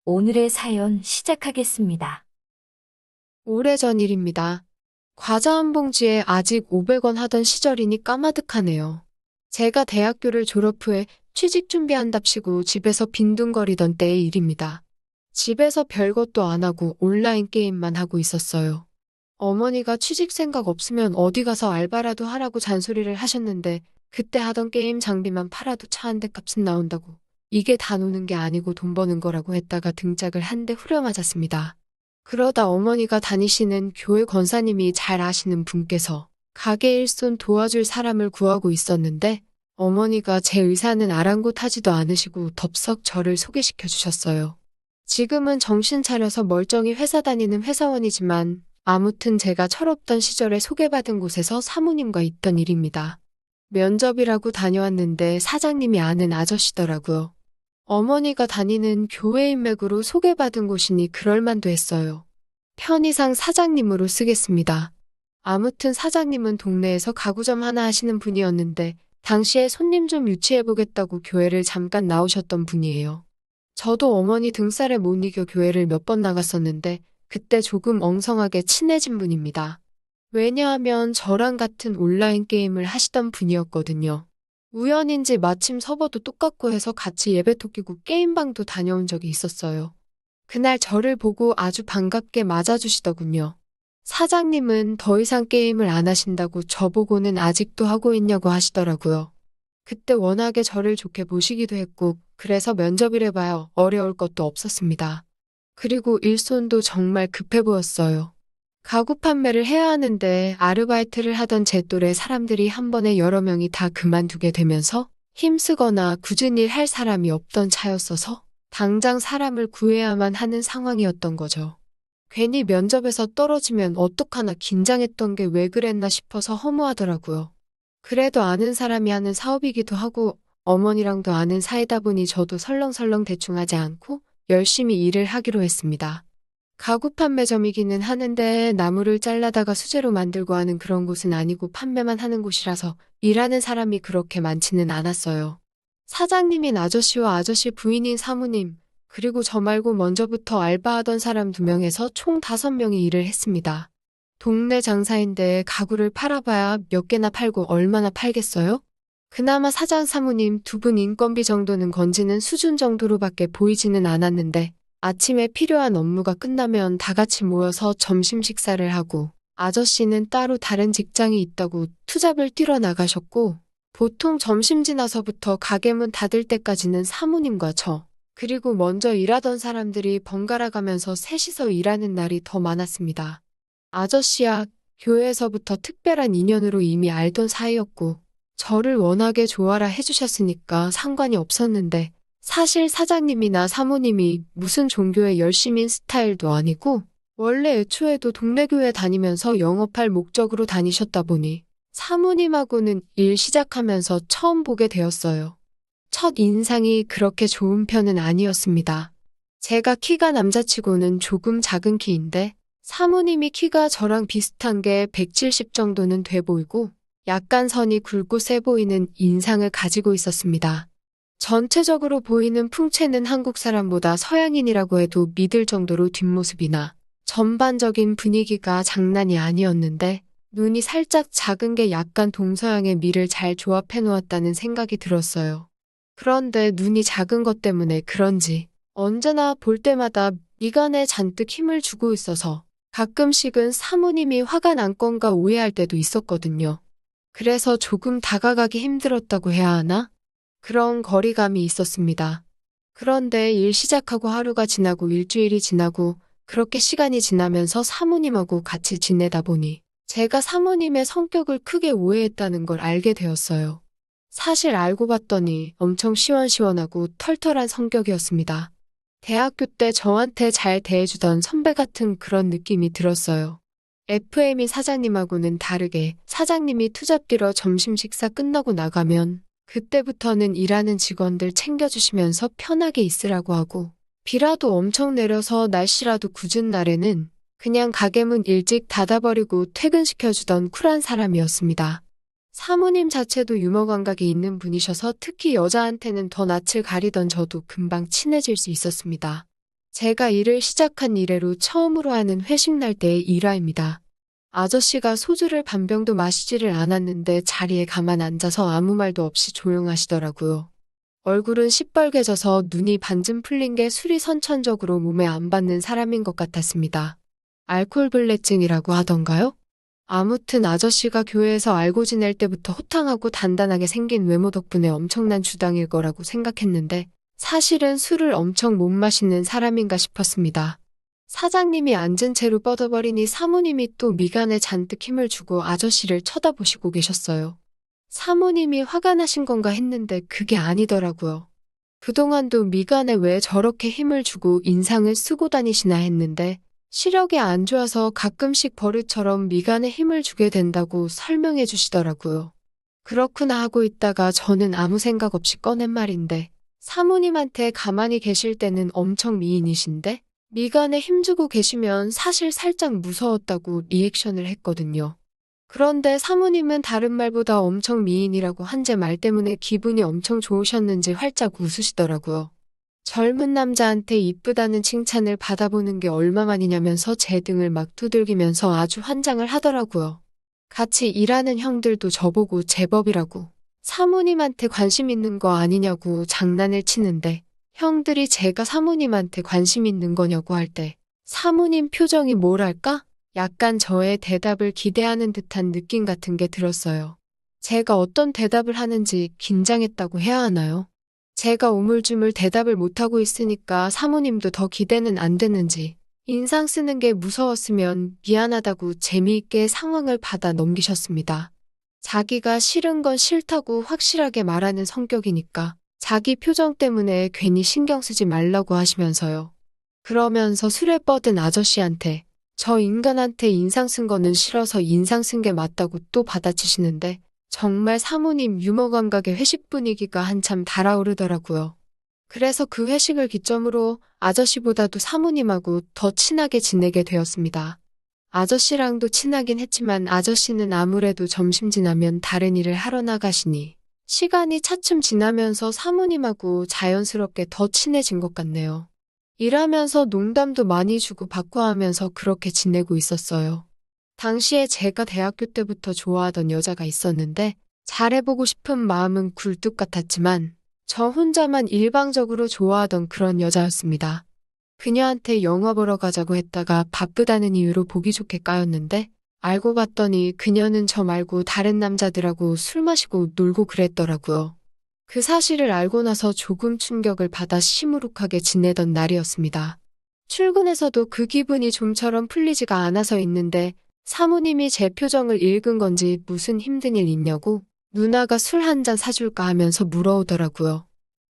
오늘의 사연 시작하겠습니다. 오래전 일입니다. 과자 한 봉지에 아직 500원 하던 시절이니 까마득하네요. 제가 대학교를 졸업 후에 취직 준비한답시고 집에서 빈둥거리던 때의 일입니다. 집에서 별것도 안 하고 온라인 게임만 하고 있었어요. 어머니가 취직 생각 없으면 어디 가서 알바라도 하라고 잔소리를 하셨는데 그때 하던 게임 장비만 팔아도 차 한 대 값은 나온다고. 이게 다 노는 게 아니고 돈 버는 거라고 했다가 등짝을 한 대 후려맞았습니다. 그러다 어머니가 다니시는 교회 권사님이 잘 아시는 분께서 가게 일손 도와줄 사람을 구하고 있었는데 어머니가 제 의사는 아랑곳하지도 않으시고 덥석 저를 소개시켜 주셨어요. 지금은 정신 차려서 멀쩡히 회사 다니는 회사원이지만 아무튼 제가 철없던 시절에 소개받은 곳에서 사모님과 있던 일입니다. 면접이라고 다녀왔는데 사장님이 아는 아저씨더라고요. 어머니가 다니는 교회 인맥으로 소개받은 곳이니 그럴만도 했어요. 편의상 사장님으로 쓰겠습니다. 아무튼 사장님은 동네에서 가구점 하나 하시는 분이었는데 당시에 손님 좀 유치해보겠다고 교회를 잠깐 나오셨던 분이에요. 저도 어머니 등살에 못 이겨 교회를 몇 번 나갔었는데 그때 조금 엉성하게 친해진 분입니다. 왜냐하면 저랑 같은 온라인 게임을 하시던 분이었거든요. 우연인지 마침 서버도 똑같고 해서 같이 예배토 끼고 게임방도 다녀온 적이 있었어요. 그날 저를 보고 아주 반갑게 맞아주시더군요. 사장님은 더 이상 게임을 안 하신다고 저보고는 아직도 하고 있냐고 하시더라고요. 그때 워낙에 저를 좋게 보시기도 했고 그래서 면접이래 봐요. 어려울 것도 없었습니다. 그리고 일손도 정말 급해 보였어요. 가구 판매를 해야 하는데 아르바이트를 하던 제 또래 사람들이 한 번에 여러 명이 다 그만두게 되면서 힘쓰거나 굳은 일 할 사람이 없던 차였어서 당장 사람을 구해야만 하는 상황이었던 거죠. 괜히 면접에서 떨어지면 어떡하나 긴장했던 게 왜 그랬나 싶어서 허무하더라고요. 그래도 아는 사람이 하는 사업이기도 하고 어머니랑도 아는 사이다 보니 저도 설렁설렁 대충 하지 않고 열심히 일을 하기로 했습니다. 가구 판매점이기는 하는데 나무를 잘라다가 수제로 만들고 하는 그런 곳은 아니고 판매만 하는 곳이라서 일하는 사람이 그렇게 많지는 않았어요. 사장님인 아저씨와 아저씨 부인인 사모님, 그리고 저 말고 먼저부터 알바하던 사람 2명에서 총 5명이 일을 했습니다. 동네 장사인데 가구를 팔아봐야 몇 개나 팔고 얼마나 팔겠어요? 그나마 사장 사모님 2분 인건비 정도는 건지는 수준 정도로밖에 보이지는 않았는데 아침에 필요한 업무가 끝나면 다 같이 모여서 점심 식사를 하고 아저씨는 따로 다른 직장이 있다고 투잡을 뛰러 나가셨고 보통 점심 지나서부터 가게 문 닫을 때까지는 사모님과 저 그리고 먼저 일하던 사람들이 번갈아 가면서 셋이서 일하는 날이 더 많았습니다. 아저씨야 교회에서부터 특별한 인연으로 이미 알던 사이였고 저를 워낙에 좋아라 해주셨으니까 상관이 없었는데 사실 사장님이나 사모님이 무슨 종교의 열심인 스타일도 아니고 원래 애초에도 동네 교회 다니면서 영업할 목적으로 다니셨다 보니 사모님하고는 일 시작하면서 처음 보게 되었어요. 첫 인상이 그렇게 좋은 편은 아니었습니다. 제가 키가 남자치고는 조금 작은 키인데 사모님이 키가 저랑 비슷한 게 170 정도는 돼 보이고 약간 선이 굵고 세 보이는 인상을 가지고 있었습니다. 전체적으로 보이는 풍채는 한국 사람보다 서양인이라고 해도 믿을 정도로 뒷모습이나 전반적인 분위기가 장난이 아니었는데 눈이 살짝 작은 게 약간 동서양의 미를 잘 조합해 놓았다는 생각이 들었어요. 그런데 눈이 작은 것 때문에 그런지 언제나 볼 때마다 미간에 잔뜩 힘을 주고 있어서 가끔씩은 사모님이 화가 난 건가 오해할 때도 있었거든요. 그래서 조금 다가가기 힘들었다고 해야 하나? 그런 거리감이 있었습니다. 그런데 일 시작하고 하루가 지나고 일주일이 지나고 그렇게 시간이 지나면서 사모님하고 같이 지내다 보니 제가 사모님의 성격을 크게 오해했다는 걸 알게 되었어요. 사실 알고 봤더니 엄청 시원시원하고 털털한 성격이었습니다. 대학교 때 저한테 잘 대해주던 선배 같은 그런 느낌이 들었어요. FM이 사장님하고는 다르게 사장님이 투잡기로 점심 식사 끝나고 나가면 그때부터는 일하는 직원들 챙겨주시면서 편하게 있으라고 하고 비라도 엄청 내려서 날씨라도 궂은 날에는 그냥 가게 문 일찍 닫아버리고 퇴근시켜주던 쿨한 사람이었습니다. 사모님 자체도 유머 감각이 있는 분이셔서 특히 여자한테는 더 낯을 가리던 저도 금방 친해질 수 있었습니다. 제가 일을 시작한 이래로 처음으로 하는 회식날 때의 일화입니다. 아저씨가 소주를 반 병도 마시지를 않았는데 자리에 가만 앉아서 아무 말도 없이 조용하시더라고요. 얼굴은 시뻘개져서 눈이 반쯤 풀린 게 술이 선천적으로 몸에 안 받는 사람인 것 같았습니다. 알코올블레증이라고 하던가요? 아무튼 아저씨가 교회에서 알고 지낼 때부터 호탕하고 단단하게 생긴 외모 덕분에 엄청난 주당일 거라고 생각했는데 사실은 술을 엄청 못 마시는 사람인가 싶었습니다. 사장님이 앉은 채로 뻗어버리니 사모님이 또 미간에 잔뜩 힘을 주고 아저씨를 쳐다보시고 계셨어요. 사모님이 화가 나신 건가 했는데 그게 아니더라고요. 그동안도 미간에 왜 저렇게 힘을 주고 인상을 쓰고 다니시나 했는데 시력이 안 좋아서 가끔씩 버릇처럼 미간에 힘을 주게 된다고 설명해 주시더라고요. 그렇구나 하고 있다가 저는 아무 생각 없이 꺼낸 말인데 사모님한테 가만히 계실 때는 엄청 미인이신데 미간에 힘주고 계시면 사실 살짝 무서웠다고 리액션을 했거든요. 그런데 사모님은 다른 말보다 엄청 미인이라고 한 제 말 때문에 기분이 엄청 좋으셨는지 활짝 웃으시더라고요. 젊은 남자한테 이쁘다는 칭찬을 받아보는 게 얼마만이냐면서 제 등을 막 두들기면서 아주 환장을 하더라고요. 같이 일하는 형들도 저보고 제법이라고 사모님한테 관심 있는 거 아니냐고 장난을 치는데 형들이 제가 사모님한테 관심 있는 거냐고 할 때 사모님 표정이 뭐랄까? 약간 저의 대답을 기대하는 듯한 느낌 같은 게 들었어요. 제가 어떤 대답을 하는지 긴장했다고 해야 하나요? 제가 우물쭈물 대답을 못하고 있으니까 사모님도 더 기대는 안 됐는지 인상 쓰는 게 무서웠으면 미안하다고 재미있게 상황을 받아 넘기셨습니다. 자기가 싫은 건 싫다고 확실하게 말하는 성격이니까 자기 표정 때문에 괜히 신경 쓰지 말라고 하시면서요. 그러면서 술에 뻗은 아저씨한테 저 인간한테 인상 쓴 거는 싫어서 인상 쓴 게 맞다고 또 받아치시는데 정말 사모님 유머 감각의 회식 분위기가 한참 달아오르더라고요. 그래서 그 회식을 기점으로 아저씨보다도 사모님하고 더 친하게 지내게 되었습니다. 아저씨랑도 친하긴 했지만 아저씨는 아무래도 점심 지나면 다른 일을 하러 나가시니 시간이 차츰 지나면서 사모님하고 자연스럽게 더 친해진 것 같네요. 일하면서 농담도 많이 주고받고 하면서 그렇게 지내고 있었어요. 당시에 제가 대학교 때부터 좋아하던 여자가 있었는데 잘해보고 싶은 마음은 굴뚝 같았지만 저 혼자만 일방적으로 좋아하던 그런 여자였습니다. 그녀한테 영화 보러 가자고 했다가 바쁘다는 이유로 보기 좋게 까였는데 알고 봤더니 그녀는 저 말고 다른 남자들하고 술 마시고 놀고 그랬더라고요. 그 사실을 알고 나서 조금 충격을 받아 시무룩하게 지내던 날이었습니다. 출근해서도 그 기분이 좀처럼 풀리지가 않아서 있는데 사모님이 제 표정을 읽은 건지 무슨 힘든 일 있냐고 누나가 술 한 잔 사줄까 하면서 물어오더라고요.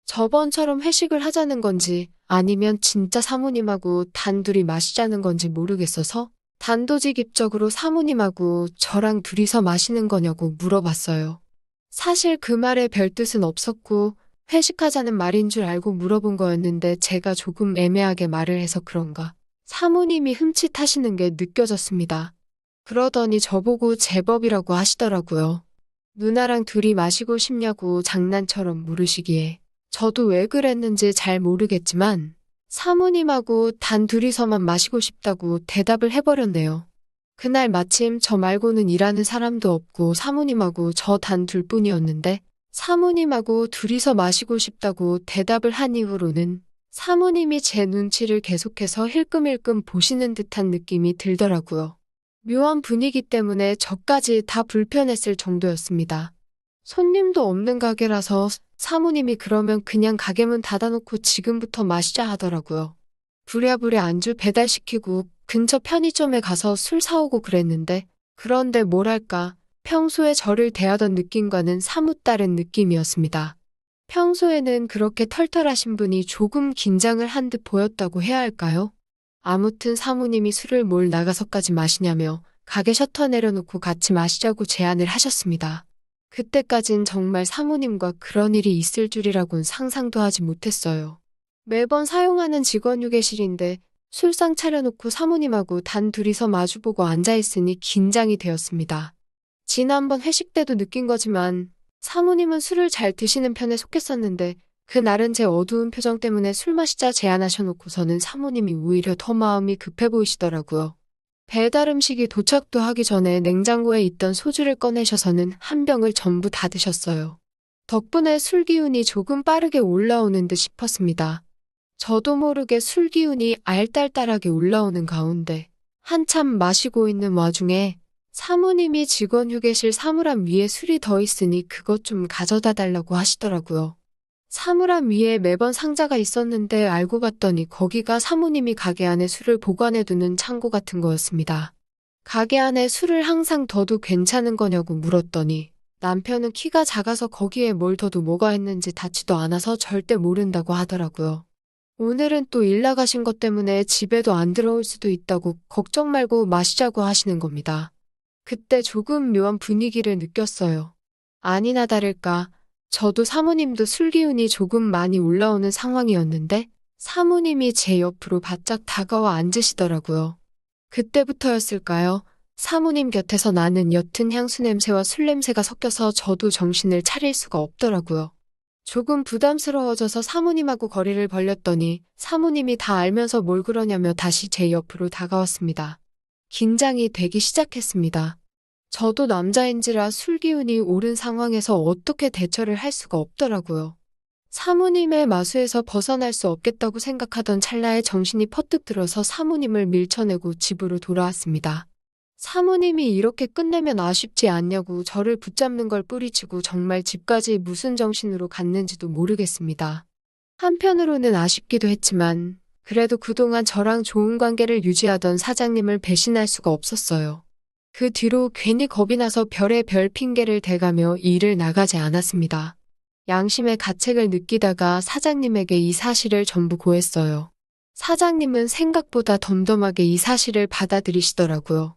저번처럼 회식을 하자는 건지 아니면 진짜 사모님하고 단둘이 마시자는 건지 모르겠어서 단도직입적으로 사모님하고 저랑 둘이서 마시는 거냐고 물어봤어요. 사실 그 말에 별 뜻은 없었고 회식하자는 말인 줄 알고 물어본 거였는데 제가 조금 애매하게 말을 해서 그런가 사모님이 흠칫하시는 게 느껴졌습니다. 그러더니 저보고 제법이라고 하시더라고요. 누나랑 둘이 마시고 싶냐고 장난처럼 물으시기에 저도 왜 그랬는지 잘 모르겠지만 사모님하고 단 둘이서만 마시고 싶다고 대답을 해버렸네요. 그날 마침 저 말고는 일하는 사람도 없고 사모님하고 저 단 둘뿐이었는데 사모님하고 둘이서 마시고 싶다고 대답을 한 이후로는 사모님이 제 눈치를 계속해서 힐끔힐끔 보시는 듯한 느낌이 들더라고요. 묘한 분위기 때문에 저까지 다 불편했을 정도였습니다. 손님도 없는 가게라서 사모님이 그러면 그냥 가게 문 닫아놓고 지금부터 마시자 하더라고요. 부랴부랴 안주 배달시키고 근처 편의점에 가서 술 사오고 그랬는데 그런데 뭐랄까 평소에 저를 대하던 느낌과는 사뭇 다른 느낌이었습니다. 평소에는 그렇게 털털하신 분이 조금 긴장을 한 듯 보였다고 해야 할까요? 아무튼 사모님이 술을 뭘 나가서까지 마시냐며 가게 셔터 내려놓고 같이 마시자고 제안을 하셨습니다. 그때까진 정말 사모님과 그런 일이 있을 줄이라곤 상상도 하지 못했어요. 매번 사용하는 직원 휴게실인데 술상 차려놓고 사모님하고 단 둘이서 마주보고 앉아있으니 긴장이 되었습니다. 지난번 회식 때도 느낀 거지만 사모님은 술을 잘 드시는 편에 속했었는데 그날은 제 어두운 표정 때문에 술 마시자 제안하셔놓고서는 사모님이 오히려 더 마음이 급해 보이시더라고요. 배달 음식이 도착도 하기 전에 냉장고에 있던 소주를 꺼내셔서는 한 병을 전부 다 드셨어요. 덕분에 술 기운이 조금 빠르게 올라오는 듯 싶었습니다. 저도 모르게 술 기운이 알딸딸하게 올라오는 가운데 한참 마시고 있는 와중에 사모님이 직원 휴게실 사물함 위에 술이 더 있으니 그것 좀 가져다 달라고 하시더라고요. 사물함 위에 매번 상자가 있었는데 알고 봤더니 거기가 사모님이 가게 안에 술을 보관해두는 창고 같은 거였습니다. 가게 안에 술을 항상 둬도 괜찮은 거냐고 물었더니 남편은 키가 작아서 거기에 뭘 둬도 뭐가 했는지 닿지도 않아서 절대 모른다고 하더라고요. 오늘은 또 일 나가신 것 때문에 집에도 안 들어올 수도 있다고 걱정 말고 마시자고 하시는 겁니다. 그때 조금 묘한 분위기를 느꼈어요. 아니나 다를까 저도 사모님도 술 기운이 조금 많이 올라오는 상황이었는데 사모님이 제 옆으로 바짝 다가와 앉으시더라고요. 그때부터였을까요? 사모님 곁에서 나는 옅은 향수 냄새와 술 냄새가 섞여서 저도 정신을 차릴 수가 없더라고요. 조금 부담스러워져서 사모님하고 거리를 벌렸더니 사모님이 다 알면서 뭘 그러냐며 다시 제 옆으로 다가왔습니다. 긴장이 되기 시작했습니다. 저도 남자인지라 술 기운이 오른 상황에서 어떻게 대처를 할 수가 없더라고요. 사모님의 마수에서 벗어날 수 없겠다고 생각하던 찰나에 정신이 퍼뜩 들어서 사모님을 밀쳐내고 집으로 돌아왔습니다. 사모님이 이렇게 끝내면 아쉽지 않냐고 저를 붙잡는 걸 뿌리치고 정말 집까지 무슨 정신으로 갔는지도 모르겠습니다. 한편으로는 아쉽기도 했지만 그래도 그동안 저랑 좋은 관계를 유지하던 사장님을 배신할 수가 없었어요. 그 뒤로 괜히 겁이 나서 별의별 핑계를 대가며 일을 나가지 않았습니다. 양심의 가책을 느끼다가 사장님에게 이 사실을 전부 고했어요. 사장님은 생각보다 덤덤하게 이 사실을 받아들이시더라고요.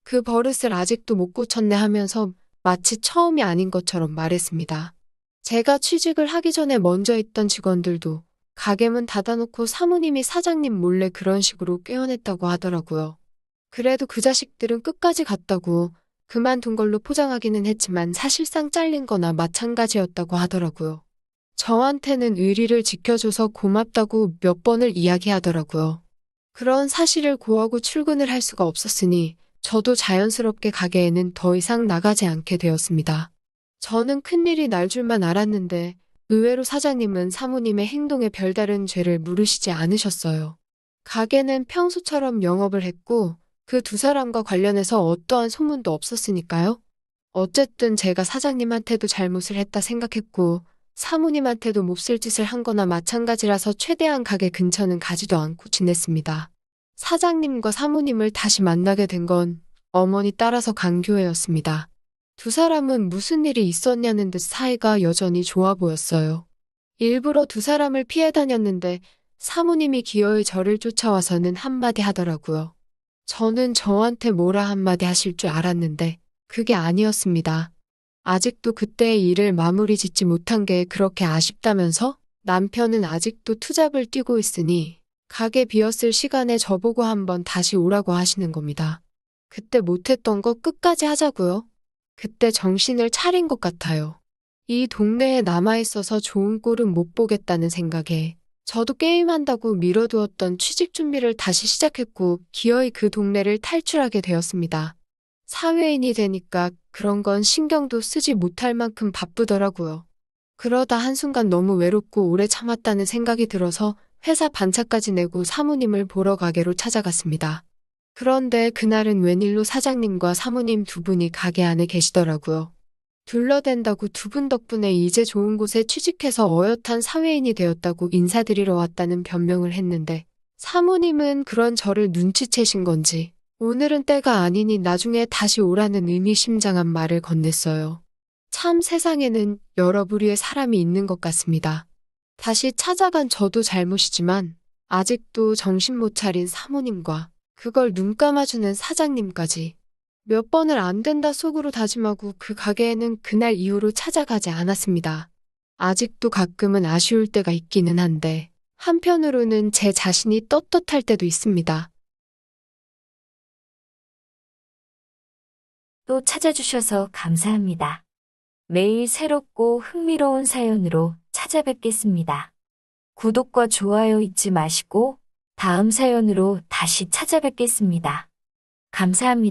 그 버릇을 아직도 못 고쳤네 하면서 마치 처음이 아닌 것처럼 말했습니다. 제가 취직을 하기 전에 먼저 있던 직원들도 가게문 닫아놓고 사모님이 사장님 몰래 그런 식으로 꾀어냈다고 하더라고요. 그래도 그 자식들은 끝까지 갔다고 그만둔 걸로 포장하기는 했지만 사실상 잘린 거나 마찬가지였다고 하더라고요. 저한테는 의리를 지켜줘서 고맙다고 몇 번을 이야기하더라고요. 그런 사실을 고하고 출근을 할 수가 없었으니 저도 자연스럽게 가게에는 더 이상 나가지 않게 되었습니다. 저는 큰일이 날 줄만 알았는데 의외로 사장님은 사모님의 행동에 별다른 죄를 물으시지 않으셨어요. 가게는 평소처럼 영업을 했고 그 두 사람과 관련해서 어떠한 소문도 없었으니까요. 어쨌든 제가 사장님한테도 잘못을 했다 생각했고 사모님한테도 몹쓸 짓을 한 거나 마찬가지라서 최대한 가게 근처는 가지도 않고 지냈습니다. 사장님과 사모님을 다시 만나게 된 건 어머니 따라서 강교회였습니다. 두 사람은 무슨 일이 있었냐는 듯 사이가 여전히 좋아 보였어요. 일부러 두 사람을 피해 다녔는데 사모님이 기어이 저를 쫓아와서는 한마디 하더라고요. 저는 저한테 뭐라 한마디 하실 줄 알았는데 그게 아니었습니다. 아직도 그때의 일을 마무리 짓지 못한 게 그렇게 아쉽다면서 남편은 아직도 투잡을 뛰고 있으니 가게 비었을 시간에 저보고 한번 다시 오라고 하시는 겁니다. 그때 못했던 거 끝까지 하자고요. 그때 정신을 차린 것 같아요. 이 동네에 남아있어서 좋은 꼴은 못 보겠다는 생각에 저도 게임한다고 미뤄두었던 취직 준비를 다시 시작했고 기어이 그 동네를 탈출하게 되었습니다. 사회인이 되니까 그런 건 신경도 쓰지 못할 만큼 바쁘더라고요. 그러다 한순간 너무 외롭고 오래 참았다는 생각이 들어서 회사 반차까지 내고 사모님을 보러 가게로 찾아갔습니다. 그런데 그날은 웬일로 사장님과 사모님 두 분이 가게 안에 계시더라고요. 둘러댄다고 두 분 덕분에 이제 좋은 곳에 취직해서 어엿한 사회인이 되었다고 인사드리러 왔다는 변명을 했는데 사모님은 그런 저를 눈치채신 건지 오늘은 때가 아니니 나중에 다시 오라는 의미심장한 말을 건넸어요. 참 세상에는 여러 부류의 사람이 있는 것 같습니다. 다시 찾아간 저도 잘못이지만 아직도 정신 못 차린 사모님과 그걸 눈 감아주는 사장님까지 몇 번을 안 된다 속으로 다짐하고 그 가게에는 그날 이후로 찾아가지 않았습니다. 아직도 가끔은 아쉬울 때가 있기는 한데 한편으로는 제 자신이 떳떳할 때도 있습니다. 또 찾아주셔서 감사합니다. 매일 새롭고 흥미로운 사연으로 찾아뵙겠습니다. 구독과 좋아요 잊지 마시고 다음 사연으로 다시 찾아뵙겠습니다. 감사합니다.